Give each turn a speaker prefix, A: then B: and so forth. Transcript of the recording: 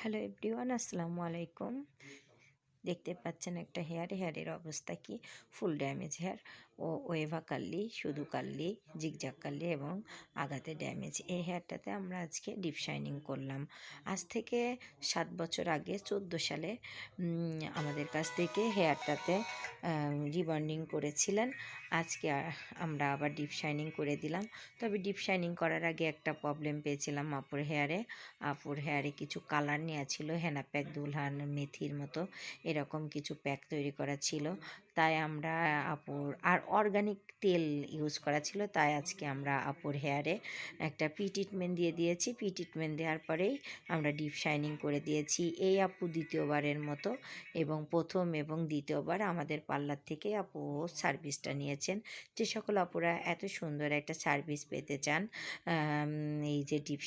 A: Hello everyone, আসসালামু আলাইকুম। দেখতে পাচ্ছেন একটা হেয়ারের অবস্থা কি, ফুল ড্যামেজ হেয়ার ও ওয়েভা কার্লি, শুধু কার্লি, জিগজ্যাগ কার্লি এবং আগাতে ড্যামেজ। এই হেয়ারটাতে আমরা আজকে ডিপ শাইনিং করলাম। আজ থেকে 7 বছর আগে 14 সালে আমাদের কাছ থেকে হেয়ারটাতে রিবন্ডিং করেছিলেন। আজকে আমরা আবার ডিপ শাইনিং করে দিলাম। তবে ডিপ শাইনিং করার আগে একটা প্রবলেম পেয়েছিলাম আপুর হেয়ারে কিছু কালার নেওয়া ছিল, হেনা প্যাক, দুলহান, মেথির মতো এরকম কিছু প্যাক তৈরি করা ছিল। তাই আমরা আর অর্গানিক তেল ইউজ করা ছিল, তাই আজকে আমরা আপুর হেয়ারে একটা ট্রিটমেন্ট দিয়ে দিয়েছি। ট্রিটমেন্ট দেওয়ার পরেই আমরা ডিপ শাইনিং করে দিয়েছি। এই আপু দ্বিতীয়বারের মতো এবং প্রথম এবং দ্বিতীয়বার আমাদের পার্লার থেকে আপু সার্ভিসটা নিয়েছেন। যে সকল আপুরা এত সুন্দর একটা সার্ভিস পেতে চান, এই যে ডিপ